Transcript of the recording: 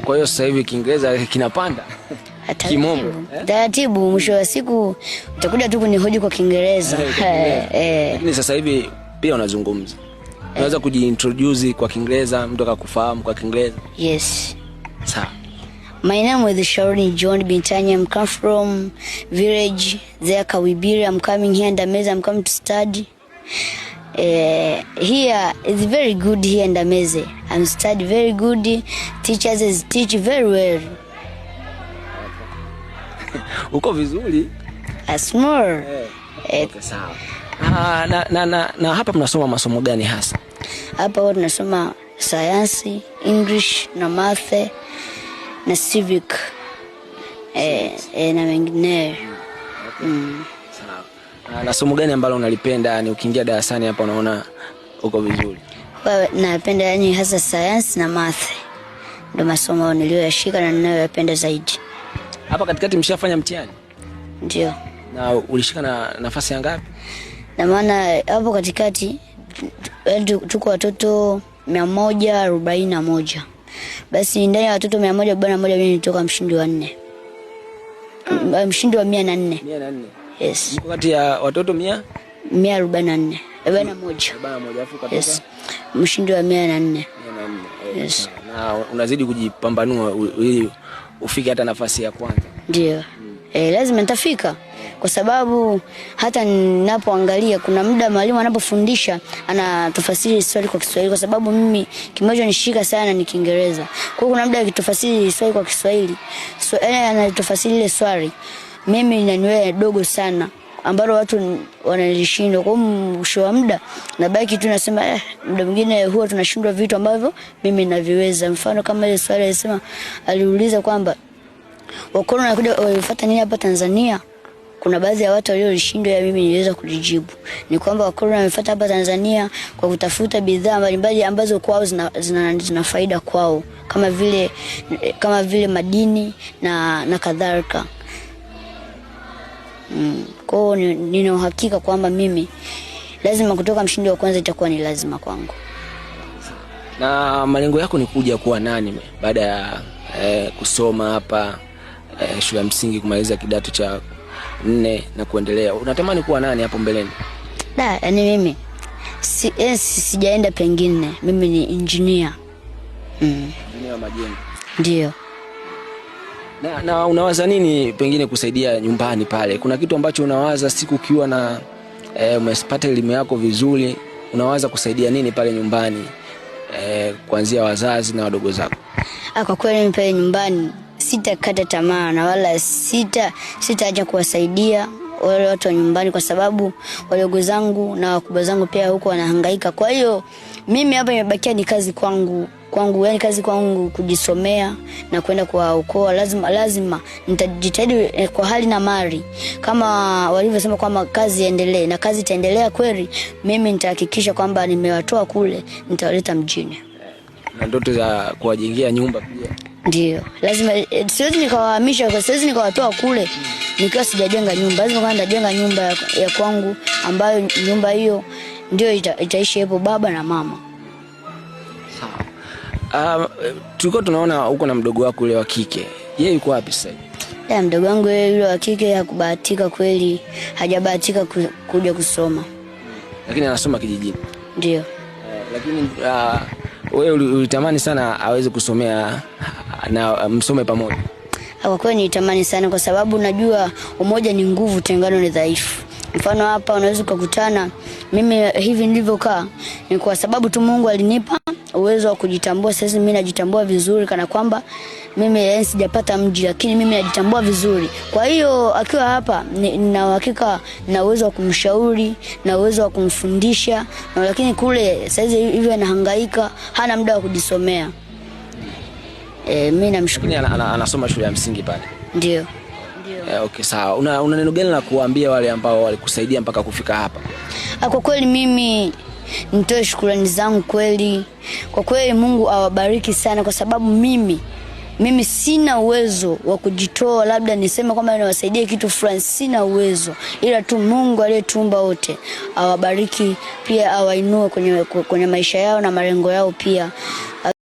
Kwa hiyo sasa hivi Kiingereza kinapanda kimombo. Taratibu, mwisho wa siku utakuja tu kunihoji kwa Kiingereza. Lakini sasa hivi pia unazungumza. Unaweza kujiintroduce kwa Kiingereza, mtu akakufahamu kwa Kiingereza? Yes. Sawa. My name is Sharon John Bintanya. I'm come from village there Kawibiri. I'm coming here in Ndameze. I'm coming to study. Here is very good here in Ndameze. I'm study very good. Teachers teach very well. Uko vizuri? Small. Okay, sawa. Na hapa mnasoma masomo gani hasa? Hapa tunasoma science, English na math na civic. Na mengineyo. Sawa. Na somo gani ambalo unalipenda? Yani ukiingia darasani hapa unaona uko vizuri? Napenda yani hasa science na math. Ndio masomo niliyoyashika na ninayoyapenda zaidi. Hapa katikati mshafanya mtihani? Ndio. Na ulishika na nafasi ya ngapi? Na maana hapo katikati tuko watoto 141. Basi ndani ya watoto 141 mimi nilitoka mshindi wa 4. Mshindi wa 104. 104. Yes. Mko kati ya watoto 144. 41. 41 afu katoka. Yes. Mshindi wa 104. Yes. Na unazidi kujipambanua ili ufike hata nafasi ya kwanza. Ndio. Lazima nitafika. Kwa sababu hata ninapoangalia kuna muda mwalimu anapofundisha anatafasiri swali kwa Kiswahili, kwa sababu mimi kimoja nishika sana ni Kiingereza. Kwa hiyo kuna muda akitafasiri swali kwa Kiswahili, anatafasiri ile swali, mimi inaniwe dogo sana ambalo watu wanalishindwa. Kwa mwisho wa muda nabaki tu nasema muda mwingine huwa tunashindwa vitu ambavyo mimi ninaviweza. Mfano kama ile swali alisema, aliuliza kwamba wakoloni wanakuja walifuata nini hapa Tanzania. Kuna baadhi ya watu walioshindwa, ya mimi niliweza kujibu. Ni kwamba wakoloni wamefuata hapa Tanzania kwa kutafuta bidhaa mbalimbali ambazo kwao zina faida kwao, kama vile madini na kadhalika. Kwa hiyo nina uhakika kwamba mimi lazima kutoka mshindi wa kwanza itakuwa ni lazima kwangu. Na malengo yako ni kuja kuwa nani baada ya kusoma hapa shule ya msingi, kumaliza kidato cha 4 na kuendelea? Unatamani kuwa nani hapo mbeleni? Yani mimi sijaenda pengine, mimi ni engineer. Engineer wa majengo. Ndio. Na unawaza nini pengine kusaidia nyumbani pale? Kuna kitu ambacho unawaza siku ukiwa na umepata elimu yako vizuri, unawaza kusaidia nini pale nyumbani, kuanzia wazazi na wadogo zako? Kwa kweli mimi pale nyumbani sitakata tamaa na wala sitaacha kuwasaidia wale watu wa nyumbani, kwa sababu wadogo zangu na wakubwa zangu pia huko wanahangaika. Kwa hiyo mimi hapa imebakia ni kazi kwangu, yani kazi kwangu kujisomea na kwenda kuwaokoa. Lazima nitajitahidi kwa hali na mali, kama walivyosema kwamba kazi iendelee, na kazi itaendelea kweli. Mimi nitahakikisha kwamba nimewatoa kule, nitawaleta mjini. Na ndoto za kuwajengea nyumba pia? Ndio. Lazima siwezi nikawahamisha, siwezi nikawatoa kule nikiwa sijajenga nyumba. Lazima kwanza najenga nyumba ya kwangu, ambayo nyumba hiyo ndio itaishi hapo baba na mama. Tulikuwa tunaona uko na mdogo wako yule wa kike. Yeye yuko wapi sasa? Mdogo wangu yule wa kike hakubahatika kweli, hajabahatika kuja kusoma. Lakini anasoma kijijini. Ndio. Lakini wewe ulitamani sana aweze kusomea na msome pamoja? Kwa kweli nitamani sana, kwa sababu najua umoja ni nguvu, tengano ni dhaifu. Mfano hapa unaweza kukutana, mimi hivi nilivyokaa ni kwa sababu tu Mungu alinipa uwezo wa kujitambua. Sasa mimi najitambua vizuri, kana kwamba mimi sijapata mji, lakini mimi najitambua vizuri. Kwa hiyo akiwa hapa nina uhakika na uwezo wa kumshauri na uwezo wa kumfundisha, lakini kule sasa hivi anahangaika, hana muda wa kujisomea. Mimi namshukuru. Anasoma shule ya msingi pale? Ndio. Okay, sawa. Una neno gani la kuambia wale ambao walikusaidia mpaka kufika hapa? Kwa kweli mimi nitoe shukrani zangu kweli. Kwa kweli Mungu awabariki sana, kwa sababu mimi sina uwezo wa kujitoa labda niseme kwamba niwasaidie kitu fulani, sina uwezo, ila tu Mungu aliyetuumba wote awabariki, pia awainue kwenye maisha yao na malengo yao pia.